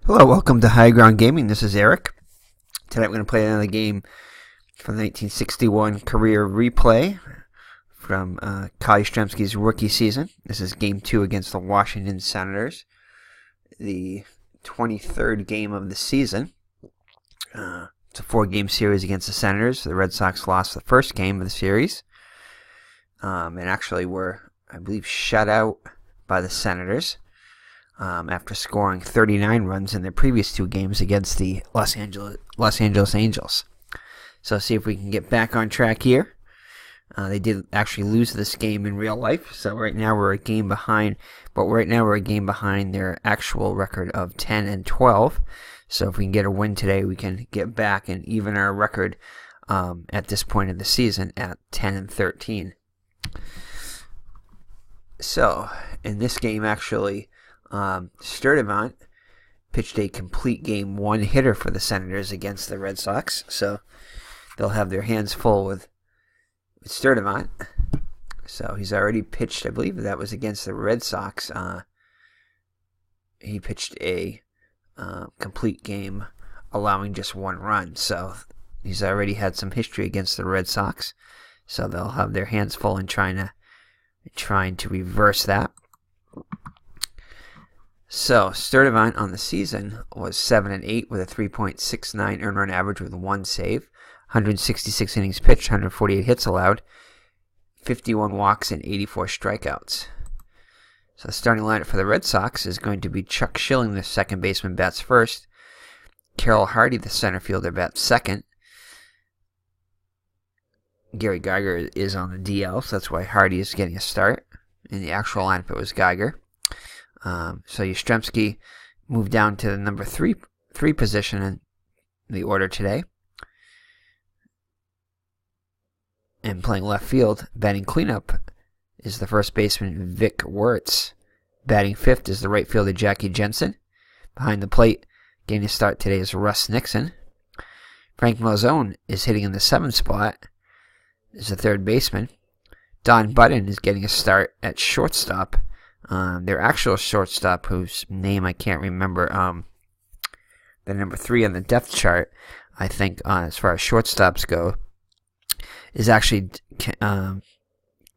Hello, welcome to High Ground Gaming. This is Eric. Tonight we're going to play another game from the 1961 career replay from YASTRZEMSKI's rookie season. This is Game 2 against the Washington Senators, the 23rd game of the season. It's a 4-game series against the Senators. The Red Sox lost the first game of the series and actually were, I believe, shut out by the Senators. After scoring 39 runs in their previous 2 games against the Los Angeles Angels. So see if we can get back on track here. They did actually lose this game in real life, so right now we're a game behind. But right now we're a game behind their actual record of 10-12. So if we can get a win today, we can get back and even our record at this point of the season at 10-13. So in this game, actually, Sturdivant pitched a complete game 1 hitter for the Senators against the Red Sox, so they'll have their hands full with Sturdivant. So he's already pitched, I believe that was against the Red Sox. He pitched a complete game, allowing just 1 run. So he's already had some history against the Red Sox. So they'll have their hands full in trying to reverse that. So, Sturdivant on the season was 7-8 with a 3.69 earned run average with 1 save, 166 innings pitched, 148 hits allowed, 51 walks, and 84 strikeouts. So, the starting lineup for the Red Sox is going to be Chuck Schilling, the second baseman, bats first. Carroll Hardy, the center fielder, bats second. Gary Geiger is on the DL, so that's why Hardy is getting a start. In the actual lineup, it was Geiger. So Yastrzemski moved down to the number 3 position in the order today. And playing left field, batting cleanup, is the first baseman Vic Wertz. Batting fifth is the right fielder Jackie Jensen. Behind the plate, getting a start today is Russ Nixon. Frank Malzone is hitting in the 7th spot, is the third baseman. Don Button is getting a start at shortstop. Their actual shortstop, whose name I can't remember, the number 3 on the depth chart, I think, as far as shortstops go, is actually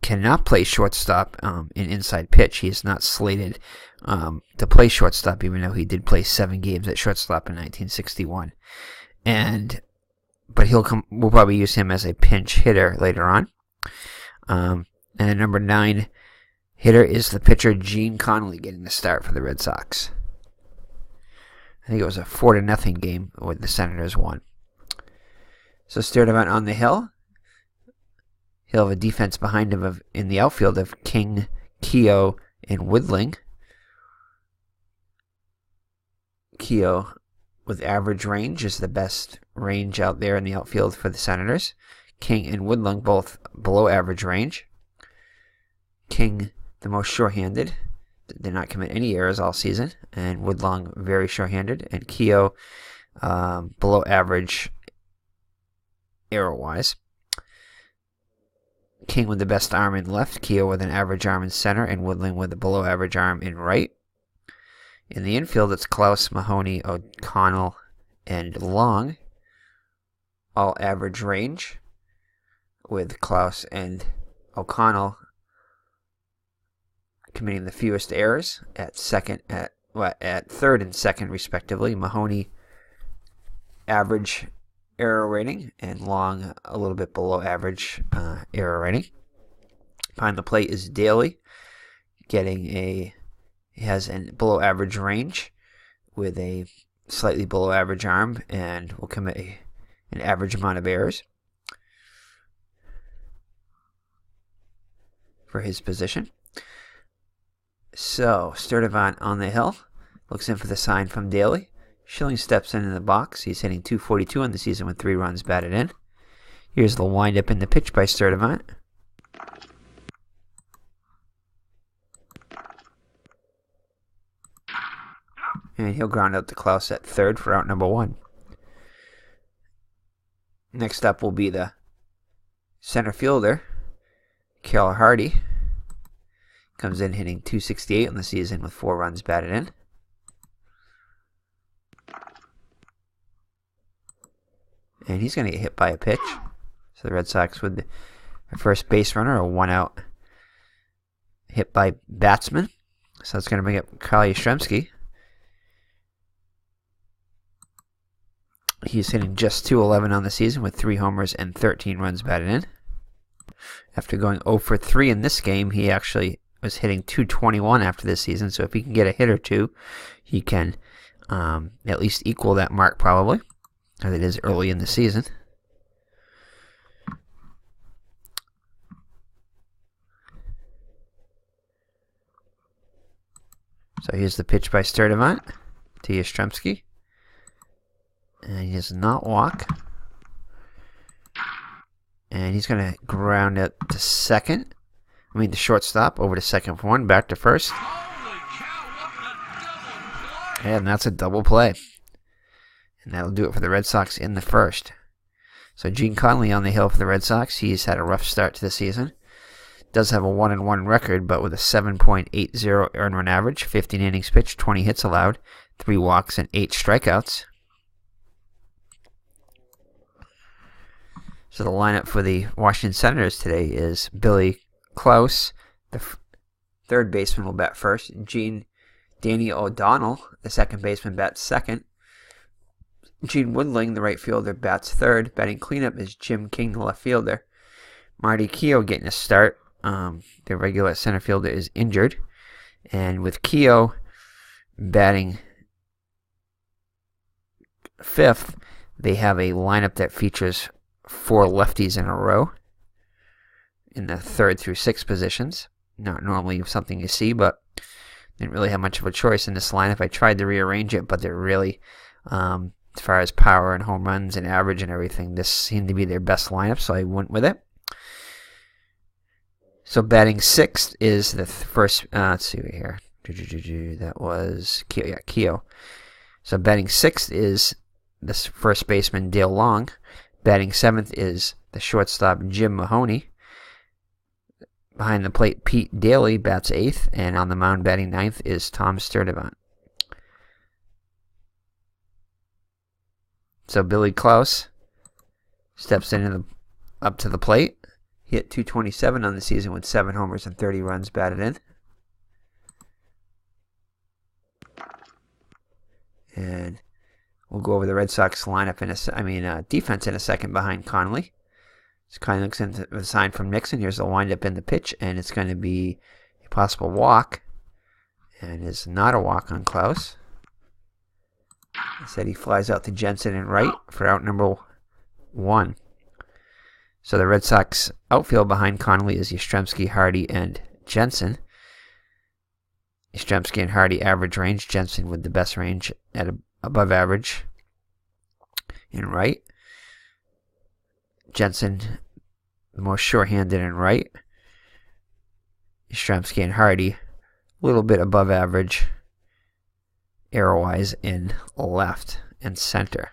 cannot play shortstop in inside pitch. He is not slated to play shortstop, even though he did play 7 games at shortstop in 1961. But we'll probably use him as a pinch hitter later on. And the number 9 hitter is the pitcher Gene Connolly, getting the start for the Red Sox. I think it was a 4-0 game where the Senators won. So Sturdivant on the hill. He'll have a defense behind him in the outfield of King, Keogh, and Woodling. Keogh, with average range, is the best range out there in the outfield for the Senators. King and Woodling both below average range. King, the most sure-handed, did not commit any errors all season, and Woodling very sure-handed, and Keogh below average error-wise. King with the best arm in left, Keogh with an average arm in center, and Woodling with a below average arm in right. In the infield, it's Klaus, Mahoney, O'Connell, and Long, all average range, with Klaus and O'Connell committing the fewest errors at third and second respectively. Mahoney average error rating, and Long a little bit below average error rating. Behind the plate is Daly, he has a below average range with a slightly below average arm, and will commit an average amount of errors for his position. So, Sturdivant on the hill, looks in for the sign from Daly. Schilling steps in the box. He's hitting .242 on the season with 3 runs batted in. Here's the windup in the pitch by Sturdivant. And he'll ground out to Klaus at third for out number 1. Next up will be the center fielder, Carroll Hardy. Comes in hitting .268 on the season with 4 runs batted in. And he's going to get hit by a pitch. So the Red Sox with the first base runner, a 1 out hit by batsman. So it's going to bring up Kyle Yastrzemski. He's hitting just .211 on the season with 3 homers and 13 runs batted in. After going 0 for 3 in this game, he actually was hitting .221 after this season. So if he can get a hit or two, he can at least equal that mark probably, as it is early in the season. So here's the pitch by Sturdivant to Yastrzemski. And he does not walk. And he's going to ground it to second. The shortstop over to second for 1, back to first. And that's a double play. And that'll do it for the Red Sox in the first. So Gene Conley on the hill for the Red Sox. He's had a rough start to the season. Does have a 1-1 record, but with a 7.80 earned run average, 15 innings pitched, 20 hits allowed, 3 walks, and 8 strikeouts. So the lineup for the Washington Senators today is Billy Klaus, the third baseman, will bat first. Danny O'Donnell, the second baseman, bats second. Gene Woodling, the right fielder, bats third. Batting cleanup is Jim King, the left fielder. Marty Keogh getting a start. The regular center fielder is injured. And with Keogh batting fifth, they have a lineup that features 4 lefties in a row in the 3rd through 6th positions. Not normally something you see, but didn't really have much of a choice in this lineup. I tried to rearrange it, but they're really, as far as power and home runs and average and everything, this seemed to be their best lineup, so I went with it. So batting 6th is the first, let's see here. That was Keogh. So batting 6th is the first baseman, Dale Long. Batting 7th is the shortstop, Jim Mahoney. Behind the plate, Pete Daly bats 8th. And on the mound batting 9th is Tom Sturdivant. So Billy Klaus steps up to the plate. He hit .227 on the season with 7 homers and 30 runs batted in. And we'll go over the Red Sox lineup defense in a second behind Conley. So Conley looks into the sign from Nixon. Here's the windup in the pitch, and it's going to be a possible walk. And it's not a walk on Klaus. Instead, he flies out to Jensen and right for out number 1. So the Red Sox outfield behind Conley is Yastrzemski, Hardy, and Jensen. Yastrzemski and Hardy average range. Jensen with the best range at above average in right. Jensen the most sure-handed in right. Yastrzemski and Hardy a little bit above average arrow-wise in left and center.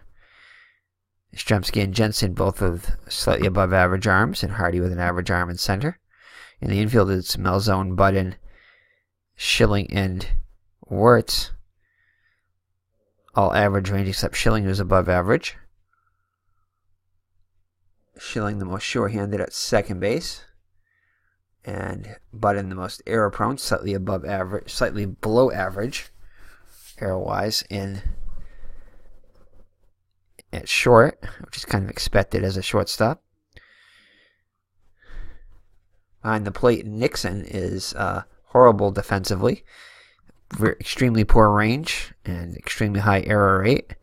Yastrzemski and Jensen both with slightly above average arms, and Hardy with an average arm in center. In the infield, it's Malzone, Budden, Schilling, and Wirtz. All average range except Schilling, who's above average. Schilling the most sure-handed at second base. And Budden the most error-prone, slightly below average, error-wise, at short, which is kind of expected as a shortstop. Behind the plate, Nixon is horrible defensively. Extremely poor range and extremely high error rate.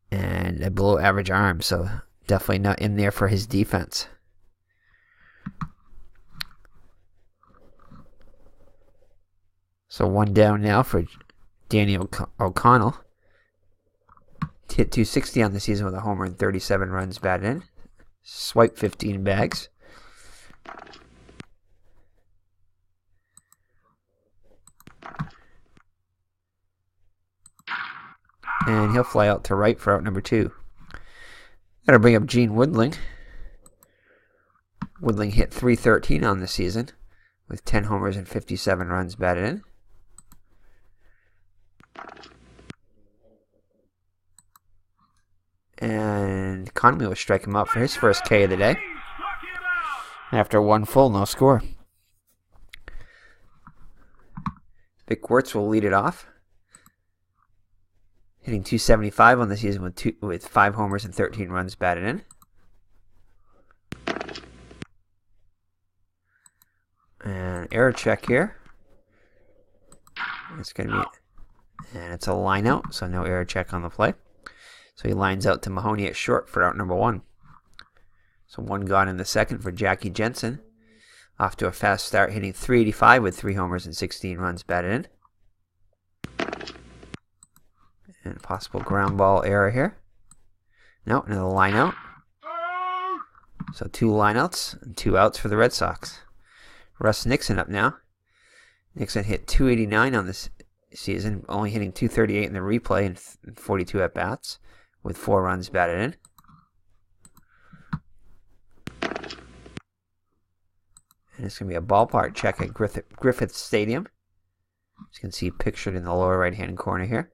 And a below average arm, so definitely not in there for his defense. So 1 down now for Danny O'Connell. Hit .260 on the season with a homer and 37 runs batted in. Swipe 15 bags. And he'll fly out to right for out number 2. That'll bring up Gene Woodling. Woodling hit .313 on the season with 10 homers and 57 runs batted in. And Conley will strike him out for his first K of the day. After one full, no score. Vic Wertz will lead it off, hitting .275 on the season with 5 homers and 13 runs batted in. And error check here. It's going to be, and it's a line out, so no error check on the play. So he lines out to Mahoney at short for out number 1. So 1 gone in the second for Jackie Jensen. Off to a fast start, hitting .385 with 3 homers and 16 runs batted in. And possible ground ball error here. No, another line out. So 2 lineouts and 2 outs for the Red Sox. Russ Nixon up now. Nixon hit .289 on this season, only hitting .238 in the replay and 42 at-bats with 4 runs batted in. And it's going to be a ballpark check at Griffith Stadium. As you can see pictured in the lower right-hand corner here.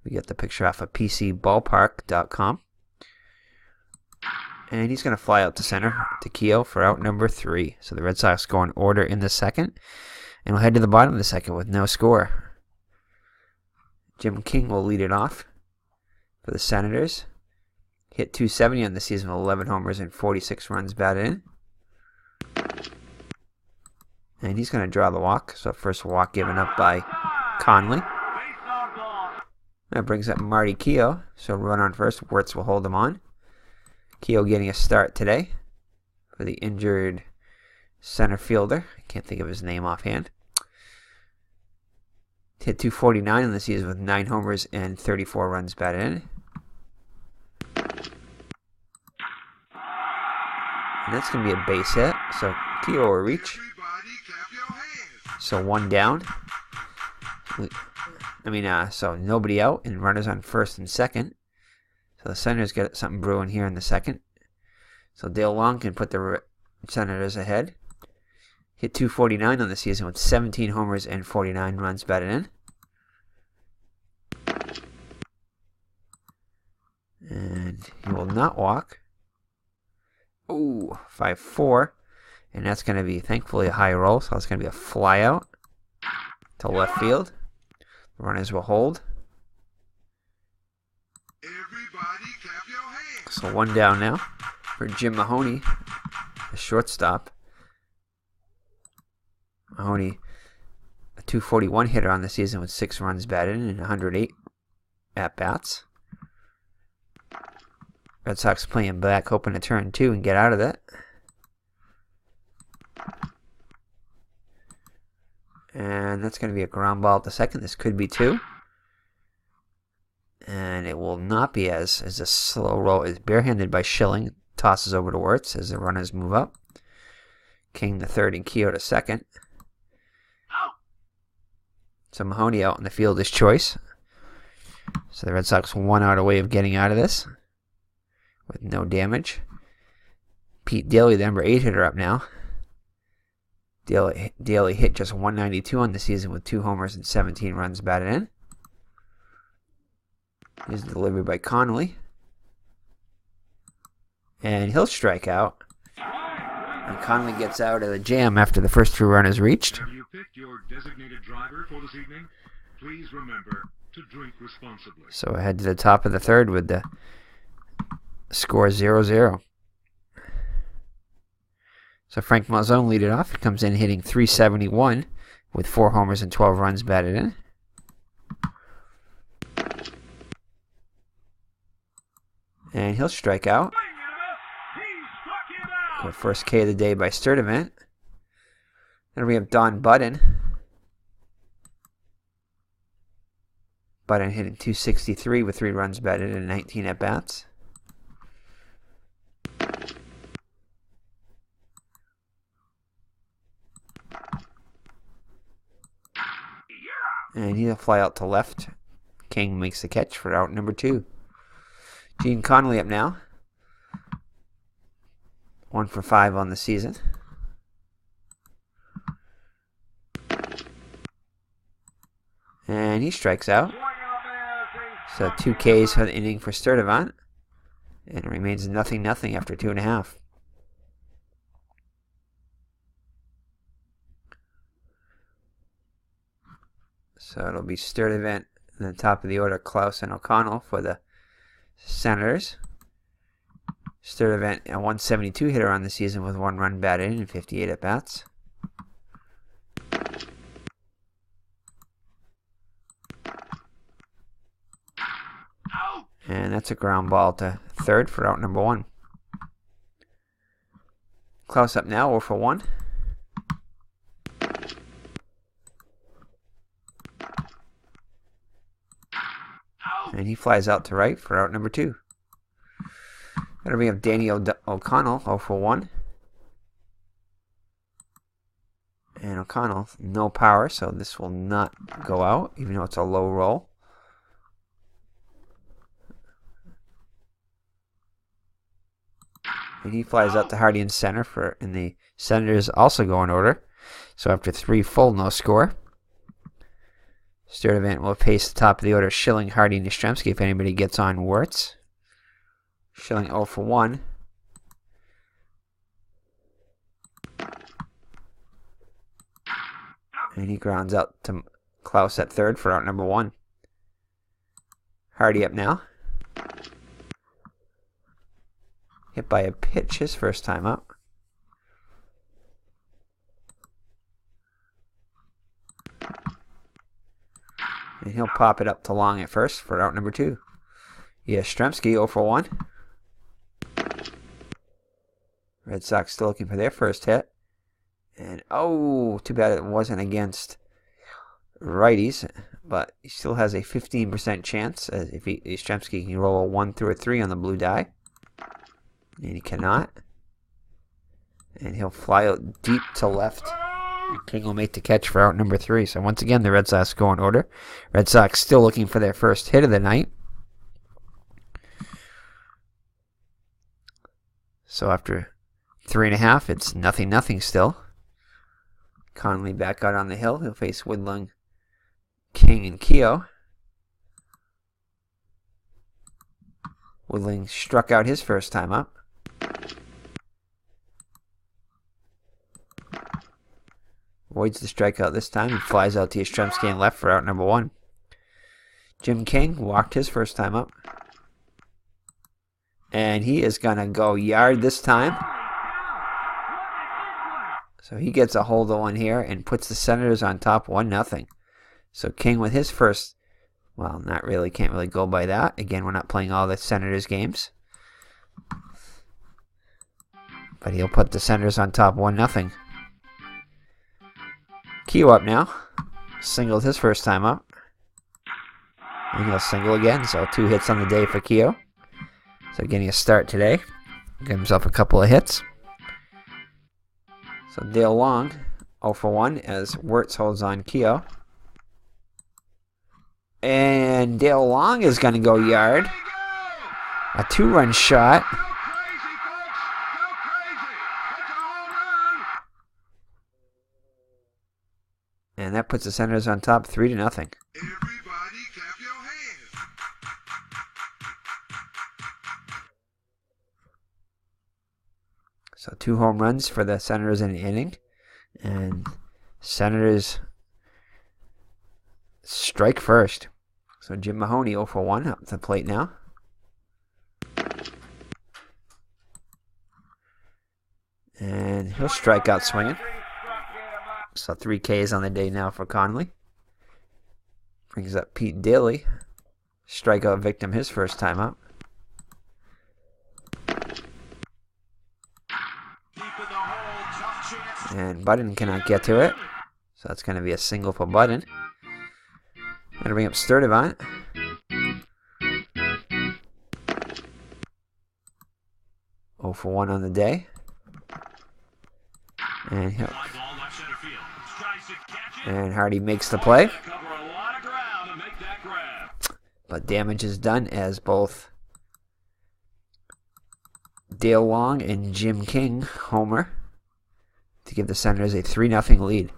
We get the picture off of PCBallpark.com. And he's going to fly out to center to Keogh for out number 3. So the Red Sox go in order in the second. And we'll head to the bottom of the second with no score. Jim King will lead it off for the Senators. Hit .270 on the season with 11 homers and 46 runs batted in. And he's going to draw the walk. So first walk given up by Conley. That brings up Marty Keogh. So run on first. Wertz will hold him on. Keogh getting a start today for the injured center fielder. I can't think of his name offhand. Hit .249 in the season with 9 homers and 34 runs batted in. And that's going to be a base hit. So Keogh will reach. So 1 down. So nobody out and runners on first and second. So the Senators get something brewing here in the second. So Dale Long can put the Senators ahead. Hit .249 on the season with 17 homers and 49 runs batted in. And he will not walk. Ooh, 5-4. And that's going to be, thankfully, a high roll. So it's going to be a fly out to left field. The runners will hold. So 1 down now for Jim Mahoney, the shortstop. Mahoney, a .241 hitter on the season with 6 runs batted in and 108 at-bats. Red Sox playing back, hoping to turn 2 and get out of that. And that's going to be a ground ball at the second. This could be 2. And it will not be as a slow roll is barehanded by Schilling. Tosses over to Wertz as the runners move up. King to third and Keogh to second. So Mahoney out in the field is choice. So the Red Sox 1 out away of getting out of this with no damage. Pete Daly, the number 8 hitter, up now. Daly hit just .192 on the season with 2 homers and 17 runs batted in. Here's delivered by Conley. And he'll strike out. And Conley gets out of the jam after the first 2 runners reached. Have you picked your designated driver for this evening? Please remember to drink responsibly. So ahead to the top of the third with the score 0-0. So Frank Malzone lead it off. He comes in hitting .371 with 4 homers and 12 runs batted in. And he'll strike out. The first K of the day by Sturdivant. Then we have Don Budden. Budden hitting .263 with 3 runs batted and 19 at-bats. And he'll fly out to left. King makes the catch for out number 2. Gene Conley up now. 1 for 5 on the season. And he strikes out. So 2 Ks for the inning for Sturdivant. And it remains 0-0 after 2.5. So it'll be Sturdivant in the top of the order, Klaus and O'Connell for the Senators. Sturdivant, a 172 hitter on the season with 1 run batted in and 58 at-bats. And that's a ground ball to third for out number 1. Klaus up now, 0 for 1. And he flies out to right for out number 2. That'll bring up Danny O'Connell, 0 for 1. And O'Connell, no power, so this will not go out, even though it's a low roll. And he flies out to Hardy in center and the Senators also go in order. So after 3 full, no score. Sturdivant will pace the top of the order, Schilling, Hardy, and Yastrzemski if anybody gets on Wirtz. Schilling 0 for 1. And he grounds out to Klaus at third for out number 1. Hardy up now. Hit by a pitch his first time up. And he'll pop it up to long at first for out number 2. Yastrzemski 0 for 1. Red Sox still looking for their first hit. And oh, too bad it wasn't against righties. But he still has a 15% chance if Yastrzemski can roll a 1 through a 3 on the blue die. And he cannot. And he'll fly out deep to left. And King will make the catch for out number 3. So once again, the Red Sox go in order. Red Sox still looking for their first hit of the night. So after 3.5, it's 0-0 still. Conley back out on the hill. He'll face Woodlung, King, and Keogh. Woodling struck out his first time up. Avoids the strikeout this time. He flies out to Yastrzemski and left for out number 1. Jim King walked his first time up. And he is going to go yard this time. So he gets a hold of one here and puts the Senators on top 1-0. So King with his first, well, not really, can't really go by that. Again, we're not playing all the Senators games. But he'll put the Senators on top 1-0. Keogh up now. Singled his first time up. And he'll single again, so 2 hits on the day for Keogh. So getting a start today. Give himself a couple of hits. So Dale Long, 0 for 1 as Wirtz holds on Keogh. And Dale Long is going to go yard. A 2-run shot. And that puts the Senators on top 3-0. Everybody clap your hands. So 2 home runs for the Senators in an inning. And Senators strike first. So Jim Mahoney 0 for 1 up to the plate now. And he'll strike out swinging. So 3 Ks on the day now for Conley. Brings up Pete Daly. Strikeout victim his first time up. And Budden cannot get to it. So that's going to be a single for Budden. Going to bring up Sturdivant. Oh for 1 on the day. And Hardy makes the play. But damage is done as both Dale Long and Jim King homer to give the Senators a 3-0 lead.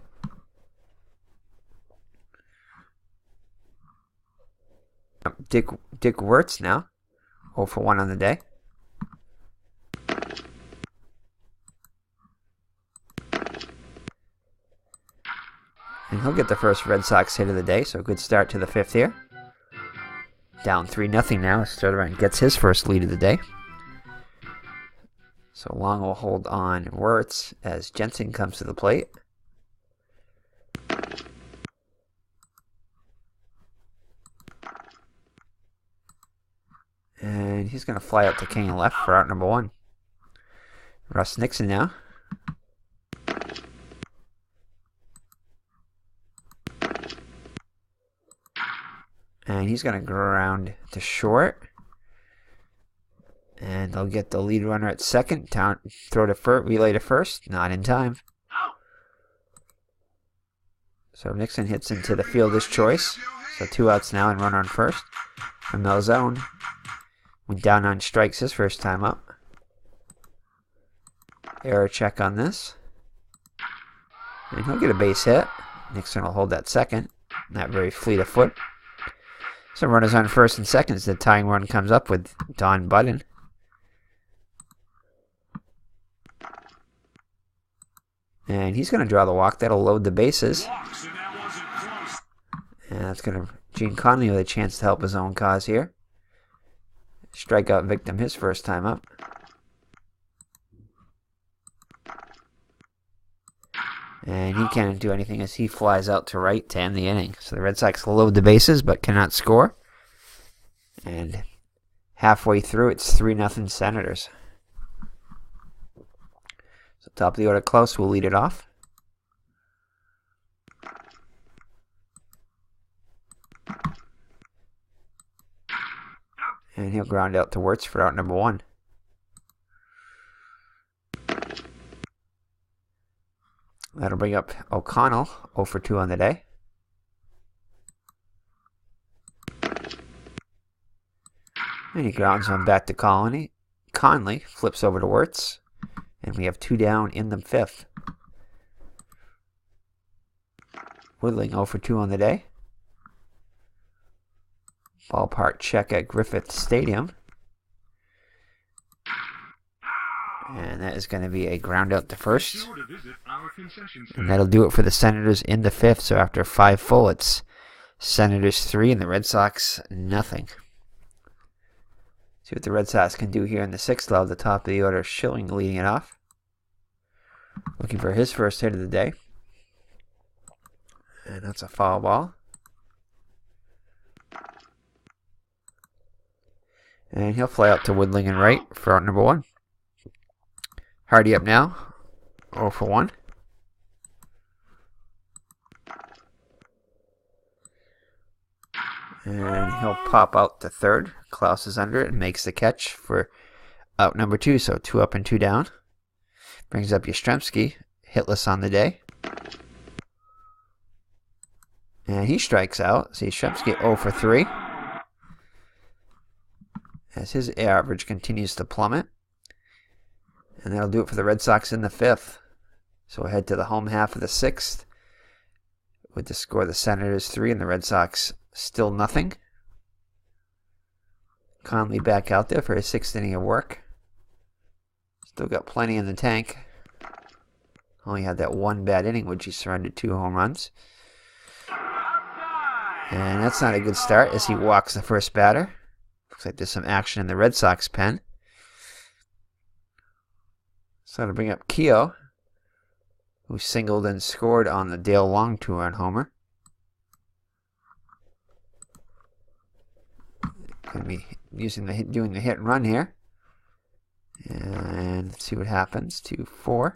Dick Wirtz now. 0 for 1 on the day. And he'll get the first Red Sox hit of the day, so a good start to the 5th here. Down 3-0 now. Soderman gets his first lead of the day. So Long will hold on Wirtz as Jensen comes to the plate. And he's going to fly out to King and left for out number 1. Russ Nixon now. And he's going to ground to short. And they'll get the lead runner at second. Throw to first, relay to first. Not in time. So Nixon hits into the fielder's choice. So 2 outs now and runner on first. From Malzone. Went down on strikes his first time up. Error check on this. And he'll get a base hit. Nixon will hold that second. Not very fleet of foot. So runners on first and second as the tying run comes up with Don Budden. And he's going to draw the walk. That'll load the bases. And that's going to... Gene Conley with a chance to help his own cause here. Strikeout victim his first time up. And he can't do anything as he flies out to right to end the inning. So the Red Sox load the bases but cannot score. And halfway through, it's 3-0 Senators. So top of the order, Klaus will lead it off. And he'll ground out to Wirtz for out number 1. That'll bring up O'Connell, 0 for 2 on the day. And he grounds one back to Conley. Conley flips over to Wirtz. And we have 2 down in the 5th. Woodling 0 for 2 on the day. Ballpark check at Griffith Stadium. And that is going to be a ground out to first. And that'll do it for the Senators in the 5th. So after 5 full, it's Senators 3 and the Red Sox nothing. See what the Red Sox can do here in the 6th. Though, the top of the order, Schilling leading it off. Looking for his first hit of the day. And that's a foul ball. And he'll fly out to Woodling and right for out number 1. Hardy up now. 0 for 1. And he'll pop out to third. Klaus is under it and makes the catch for out number 2. So 2 up and 2 down. Brings up YASTRZEMSKI. Hitless on the day. And he strikes out. So YASTRZEMSKI 0 for 3. As his average continues to plummet. And that'll do it for the Red Sox in the 5th. So we'll head to the home half of the 6th. With the score, the Senators 3 and the Red Sox still nothing. Conley back out there for his 6th inning of work. Still got plenty in the tank. Only had that 1 bad inning, which he surrendered 2 home runs. And that's not a good start as he walks the first batter. Looks like there's some action in the Red Sox pen. So to bring up Keogh, who singled and scored on the Dale Long tour on homer. Going to be doing the hit and run here. And let's see what happens. 2-4.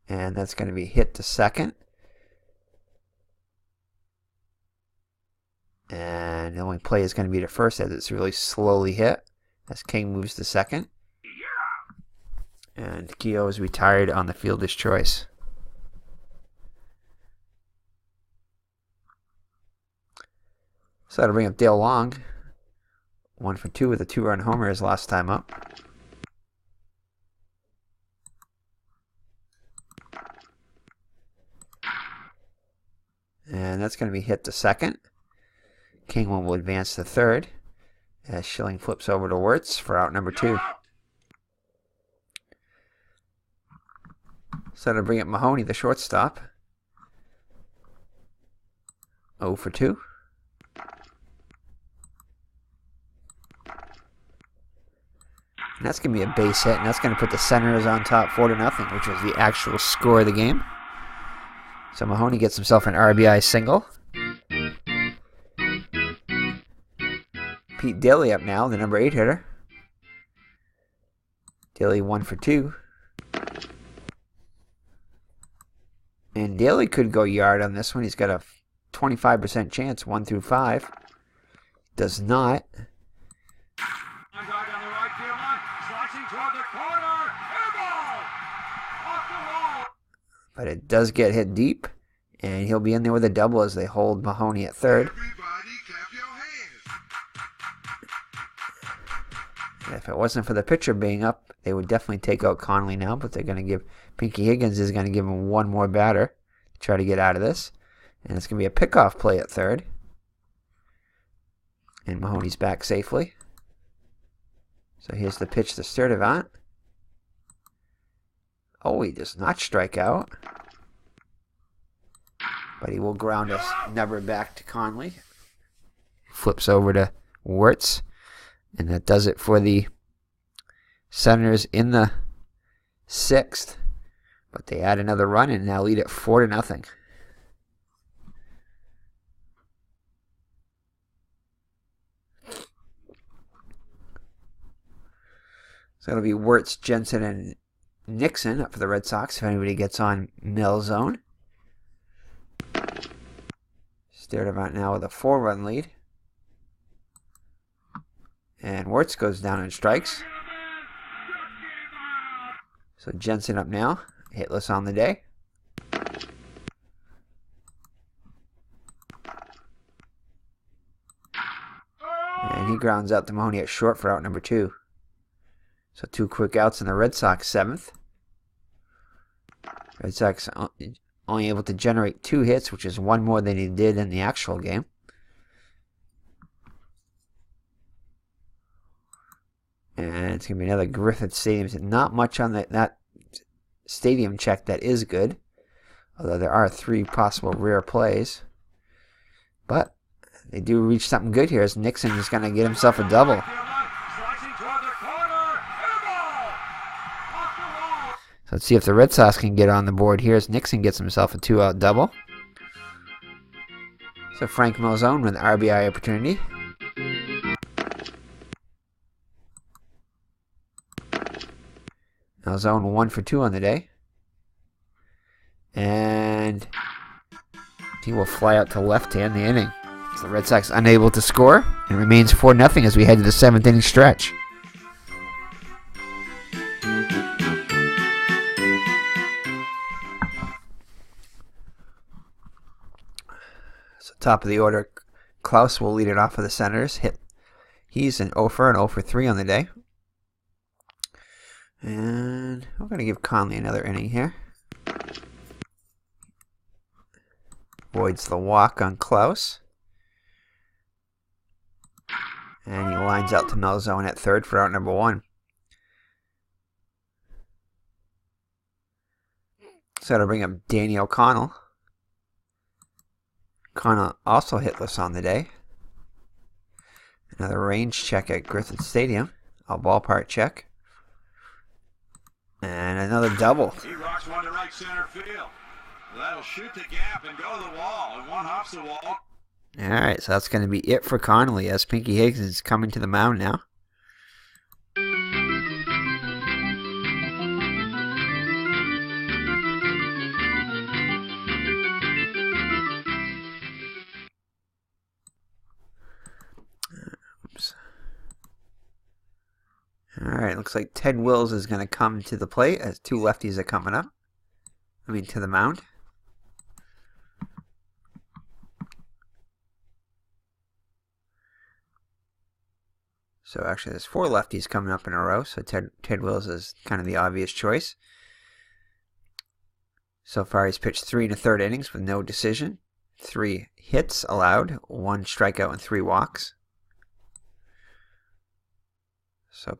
And that's going to be hit to second. And the only play is going to be to first as it's really slowly hit. As King moves to second. And Keogh is retired on the fielder's choice. So that'll bring up Dale Long. 1 for 2 with a 2-run homer his last time up. And that's going to be hit to second. Kingman will advance to third as Schilling flips over to Wirtz for out number 2. So to bring up Mahoney, the shortstop. 0 for 2. And that's going to be a base hit, and that's going to put the Senators on top 4-0, which was the actual score of the game. So Mahoney gets himself an RBI single. Pete Daly up now, the number 8 hitter. Daly 1 for 2. And Daly could go yard on this one. He's got a 25% chance, 1 through 5. Does not. But it does get hit deep, and he'll be in there with a double as they hold Mahoney at third. Everybody clap your hands. And if it wasn't for the pitcher being up, they would definitely take out Connolly now, but they're going to give Pinky Higgins is going to give him one more batter to try to get out of this. And it's going to be a pickoff play at third. And Mahoney's back safely. So here's the pitch to Sturdivant. Oh, he does not strike out. But he will ground a number back to Conley. Flips over to Wirtz. And that does it for the Senators in the 6th. But they add another run and now lead it 4-0. So it'll be Wirtz, Jensen, and Nixon up for the Red Sox if anybody gets on Malzone. Sturdivant now with a 4-run lead. And Wirtz goes down and strikes. So Jensen up now, hitless on the day. And he grounds out to Mahoney at short for out number 2. So 2 quick outs in the Red Sox 7th. Red Sox only able to generate 2 hits, which is 1 more than he did in the actual game. And it's going to be another Griffith Stadium. Not much on that stadium check that is good. Although there are 3 possible rare plays. But they do reach something good here as Nixon is going to get himself a double. So let's see if the Red Sox can get on the board here as Nixon gets himself a 2-out double. So Frank Malzone with an RBI opportunity. Malzone 1 for 2 on the day. And he will fly out to left to end the inning. So the Red Sox unable to score and remains 4-0 as we head to the 7th inning stretch. Top of the order, Klaus will lead it off for the Senators. He's an 0 for 3 on the day. And we're going to give Conley another inning here. Avoids the walk on Klaus. And he lines out to Malzone at third for out number 1. So to bring up Danny O'Connell. O'Connell also hitless on the day. Another range check at Griffith Stadium. A ballpark check. And another double. He rocks one to right center field. That'll shoot the gap and go to the wall. And one hops the wall. Alright, so that's going to be it for Connolly as Pinky Higgins is coming to the mound now. Alright, looks like Ted Wills is going to come to the plate as 2 lefties are coming up. To the mound. So actually there's 4 lefties coming up in a row, so Ted Wills is kind of the obvious choice. So far he's pitched 3 1/3 innings with no decision. 3 hits allowed, 1 strikeout and 3 walks. So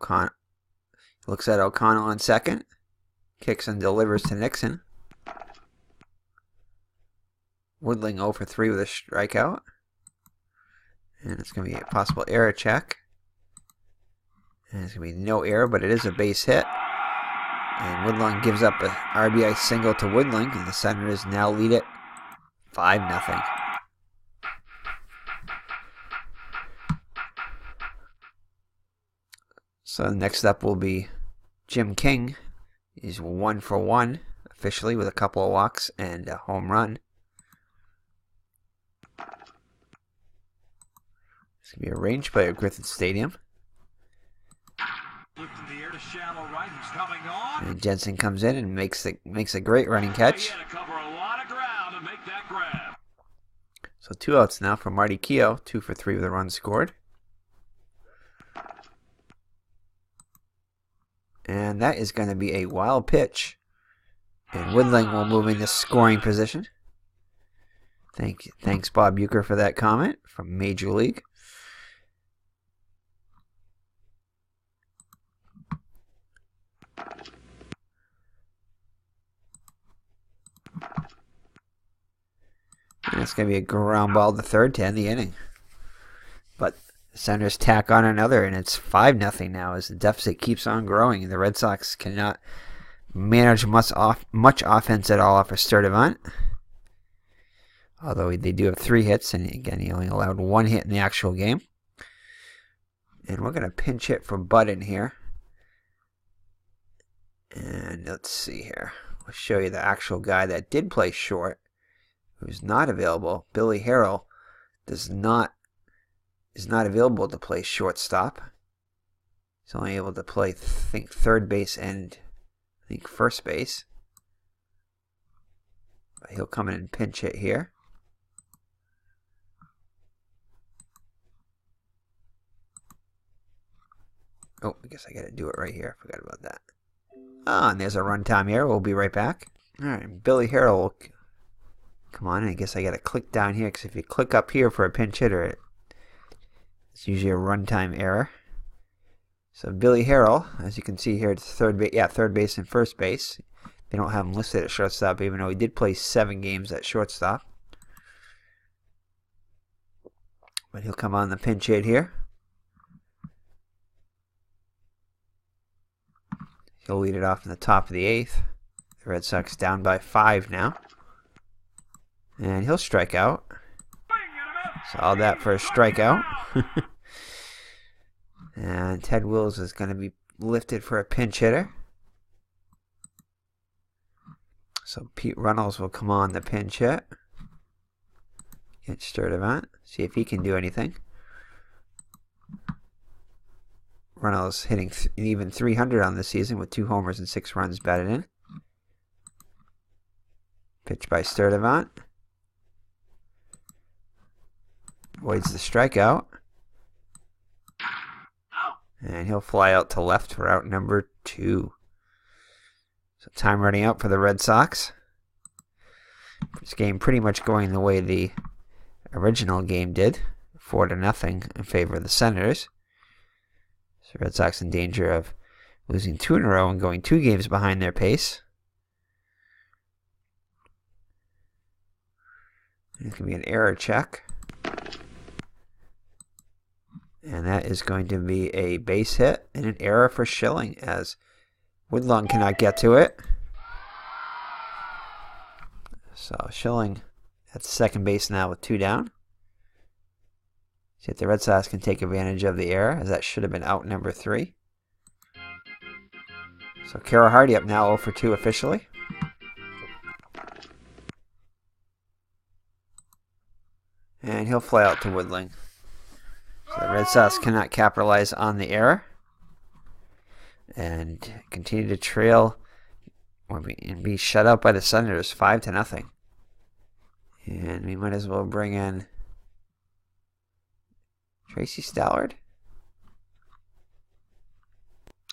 looks at O'Connell on second, kicks and delivers to Nixon. Woodling 0 for 3 with a strikeout. And it's going to be a possible error check. And it's going to be no error, but it is a base hit. And Woodling gives up an RBI single to Woodling, and the Senators now lead it 5-0. So next up will be Jim King. He's 1 for 1 officially with a couple of walks and a home run. It's going to be a range play at Griffith Stadium. And Jensen comes in and makes a great running catch. So 2 outs now for Marty Keough, 2 for 3 with a run scored. And that is going to be a wild pitch. And Woodling will move into scoring position. Thanks Bob Uecker for that comment from Major League. And it's going to be a ground ball to third to end the inning. But the Senators tack on another, and it's 5-0 now as the deficit keeps on growing. The Red Sox cannot manage much offense at all off of Sturdivant. Although they do have 3 hits, and again, he only allowed 1 hit in the actual game. And we're going to pinch hit for Budden here. And let's see here. I'll show you the actual guy that did play short, who's not available. Billy Harrell is not available to play shortstop. He's only able to play, I think, third base and I think first base. But he'll come in and pinch hit here. Oh, I guess I got to do it right here. I forgot about that. Ah, and there's a runtime here. We'll be right back. All right, Billy Harrell will come on. I guess I got to click down here because if you click up here for a pinch hitter, it's usually a runtime error. So Billy Harrell, as you can see here, it's third base and first base. They don't have him listed at shortstop, even though he did play 7 games at shortstop. But he'll come on the pinch hit here. He'll lead it off in the top of the 8th. The Red Sox down by 5 now. And he'll strike out. So all that for a strikeout. And Ted Wills is going to be lifted for a pinch hitter. So Pete Runnels will come on the pinch hit. Get Sturdivant. See if he can do anything. Runnels hitting even 300 on the season with 2 homers and 6 runs batted in. Pitch by Sturdivant. Avoids the strikeout. And he'll fly out to left for out number 2. So time running out for the Red Sox. This game pretty much going the way the original game did. 4-0 in favor of the Senators. So Red Sox in danger of losing 2 in a row and going 2 games behind their pace. It's going to be an error check. And that is going to be a base hit and an error for Schilling as Woodlawn cannot get to it. So Schilling at second base now with 2 down. See if the Red Sox can take advantage of the error, as that should have been out number 3. So Carroll Hardy up now 0 for 2 officially. And he'll fly out to Woodling. So the Red Sox cannot capitalize on the error. And continue to trail and be shut out by the Senators 5-0. And we might as well bring in Tracy Stallard?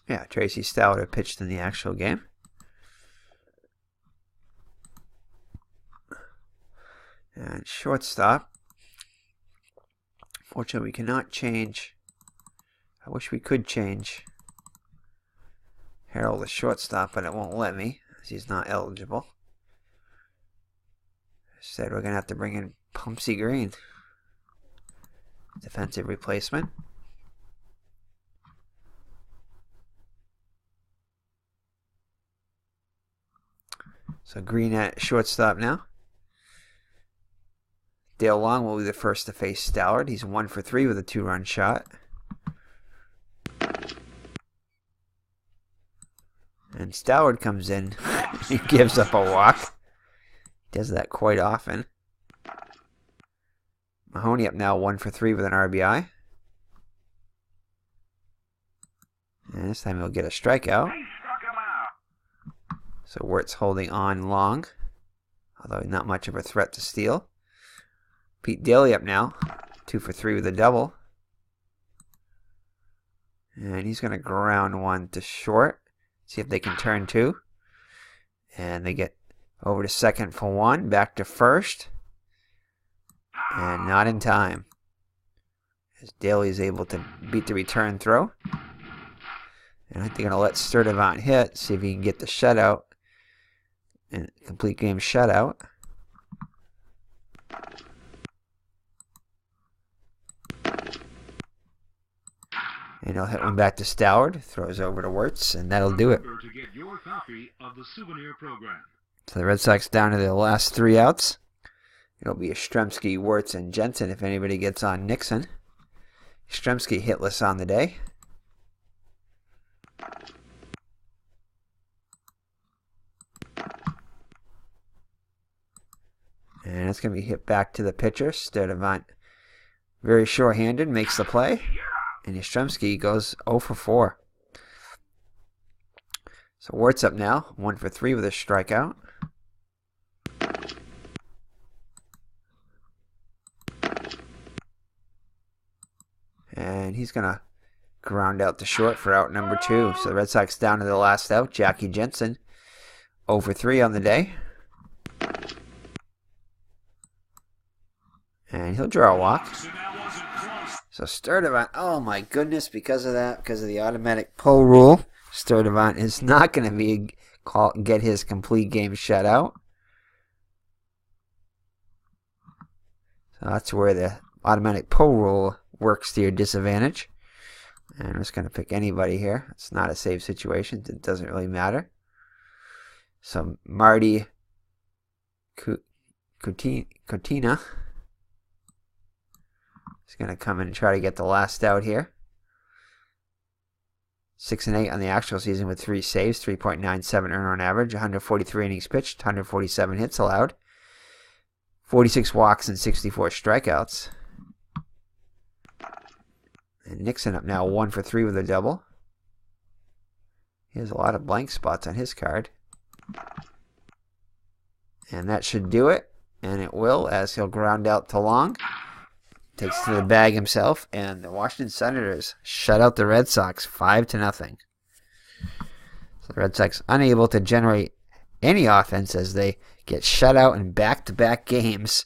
Yeah, Tracy Stallard pitched in the actual game. And shortstop. Fortunately, we cannot change. I wish we could change Harold to shortstop, but it won't let me, as he's not eligible. Instead, we're going to have to bring in Pumpsy Green. Defensive replacement. So Green at shortstop now. Dale Long will be the first to face Stallard. He's 1 for 3 with a 2-run shot. And Stallard comes in. He gives up a walk. He does that quite often. Mahoney up now 1 for 3 with an RBI. And this time he'll get a strikeout. So Wirtz holding on Long, although not much of a threat to steal. Pete Daly up now, 2 for 3 with a double. And he's going to ground one to short. See if they can turn 2. And they get over to second for 1, back to first. And not in time, as Daly is able to beat the return throw. And I think they're going to let Sturdivant hit, see if he can get the shutout. And complete game shutout. And he'll hit one back to Stallard, throws over to Wirtz, and that'll do it. To get your copy of the souvenir program. So the Red Sox down to the last 3 outs. It'll be Yastrzemski, Wirtz, and Jensen if anybody gets on Nixon. Yastrzemski hitless on the day. And it's going to be hit back to the pitcher. Sturdivant, very short-handed, makes the play. And Yastrzemski goes 0 for 4. So Wirtz up now, 1 for 3 with a strikeout. And he's going to ground out to short for out number 2. So the Red Sox down to the last out. Jackie Jensen, 0 for 3 on the day. And he'll draw a walk. So Sturdivant, oh my goodness, because of that, because of the automatic pull rule, Sturdivant is not going to get his complete game shutout. So that's where the automatic pull rule works to your disadvantage. And I'm just going to pick anybody here. It's not a save situation. It doesn't really matter. So Marty Cotina is going to come in and try to get the last out here. 6 and 8 on the actual season with 3 saves, 3.97 earned run average, 143 innings pitched, 147 hits allowed, 46 walks and 64 strikeouts. And Nixon up now 1 for 3 with a double. He has a lot of blank spots on his card. And that should do it. And it will, as he'll ground out to Long. Takes to the bag himself, and the Washington Senators shut out the Red Sox 5-0. So the Red Sox unable to generate any offense as they get shut out in back-to-back games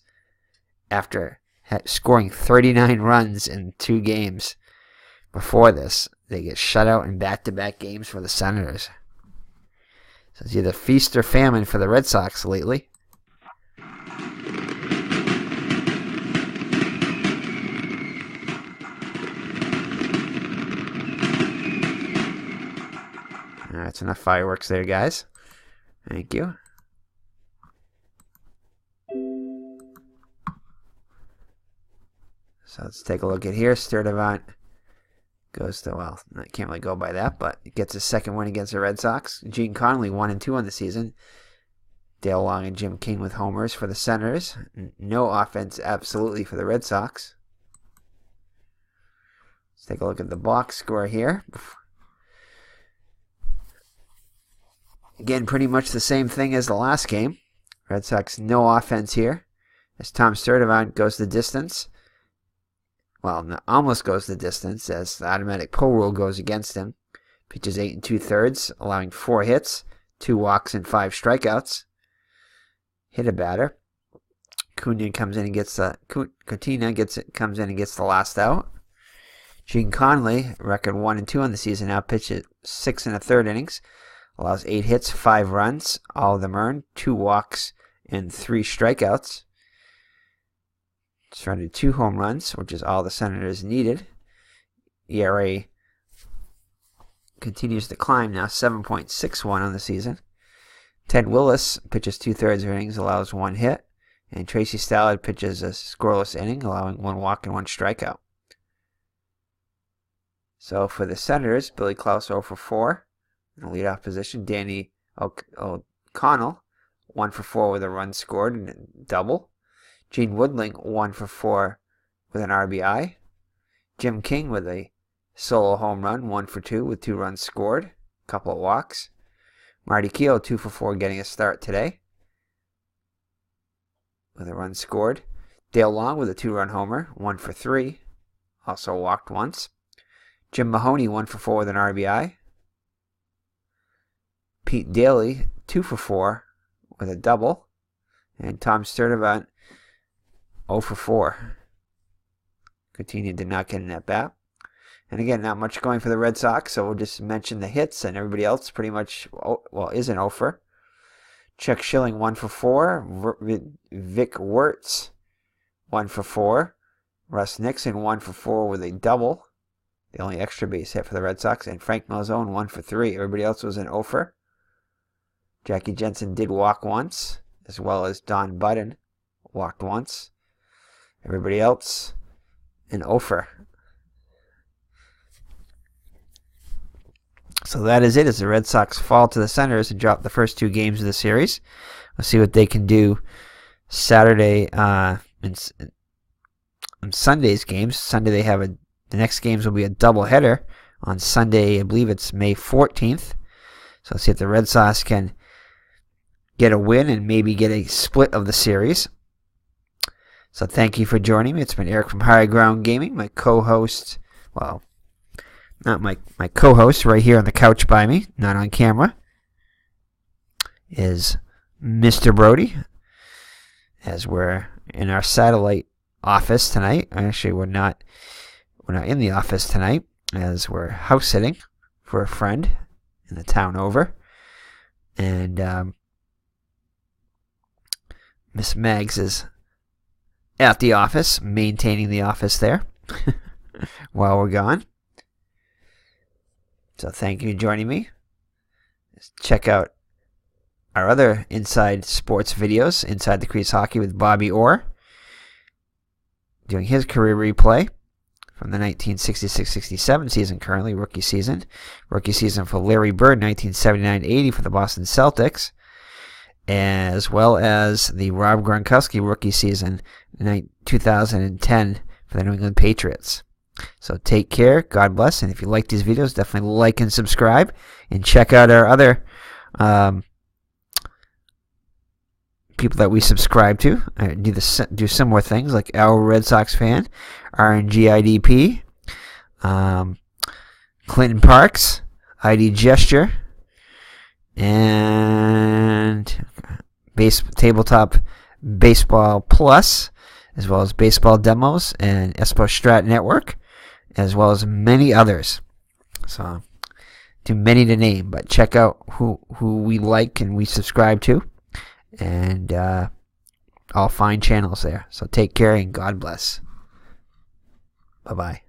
after scoring 39 runs in 2 games. Before this, they get shut out in back-to-back games for the Senators. So it's either feast or famine for the Red Sox lately. That's enough fireworks there, guys. Thank you. So let's take a look at here. Sturdivant goes to, well, I can't really go by that, but gets his second win against the Red Sox. Gene Conley 1-2 on the season. Dale Long and Jim King with homers for the Senators. No offense absolutely for the Red Sox. Let's take a look at the box score here. Again, pretty much the same thing as the last game. Red Sox, no offense here. As Tom Sturdivant goes the distance. Well, almost goes the distance as the automatic pull rule goes against him. Pitches 8 2/3, allowing 4 hits, 2 walks, and 5 strikeouts. Hit a batter. Cunha comes in and gets the comes in and gets the last out. Gene Conley, record 1-2 on the season, now pitches 6 1/3 innings, allows 8 hits, 5 runs, all of them earned, 2 walks, and 3 strikeouts. Surrendered 2 home runs, which is all the Senators needed. ERA continues to climb now, 7.61 on the season. Ted Willis pitches 2/3 innings, allows 1 hit. And Tracy Stallard pitches a scoreless inning, allowing 1 walk and 1 strikeout. So for the Senators, Billy Klaus 0 for 4 in the leadoff position. Danny O'Connell 1 for 4 with a run scored and a double. Gene Woodling 1 for 4 with an RBI. Jim King with a solo home run, 1 for 2 with 2 runs scored, a couple of walks. Marty Keough 2 for 4 getting a start today with a run scored. Dale Long with a 2-run homer, 1 for 3, also walked once. Jim Mahoney 1 for 4 with an RBI. Pete Daly 2 for 4 with a double. And Tom Sturdivant 0 for 4. Coutinho did not get an at-bat. And again, not much going for the Red Sox, so we'll just mention the hits, and everybody else pretty much, is an offer. Chuck Schilling 1 for 4. Vic Wertz 1 for 4. Russ Nixon 1 for 4 with a double. The only extra base hit for the Red Sox. And Frank Malzone 1 for 3. Everybody else was an offer. Jackie Jensen did walk once, as well as Don Budden walked once. Everybody else an offer. So that is it, as the Red Sox fall to the Senators and drop the first 2 games of the series. We'll see what they can do Saturday and Sunday's games. Sunday they have the next games will be a doubleheader on Sunday. I believe it's May 14th. So let's see if the Red Sox can get a win and maybe get a split of the series. So thank you for joining me. It's been Eric from High Ground Gaming, my co-host, well, not my co-host right here on the couch by me, not on camera, is Mr. Brody, as we're in our satellite office tonight. Actually, we're not in the office tonight, as we're house sitting for a friend in the town over. And Miss Mags is at the office, maintaining the office there while we're gone. So thank you for joining me. Check out our other Inside Sports videos, Inside the Crease Hockey with Bobby Orr, doing his career replay from the 1966-67 season, currently rookie season. Rookie season for Larry Bird, 1979-80 for the Boston Celtics, as well as the Rob Gronkowski rookie season, 2010 for the New England Patriots. So take care, God bless, and if you like these videos, definitely like and subscribe, and check out our other people that we subscribe to. I do similar things, like Our Red Sox Fan, RNGIDP, Clinton Parks, ID Gesture, and Tabletop Baseball Plus, as well as Baseball Demos and Espo Strat Network, as well as many others. So, too many to name, but check out who we like and we subscribe to, and all fine channels there. So take care and God bless. Bye-bye.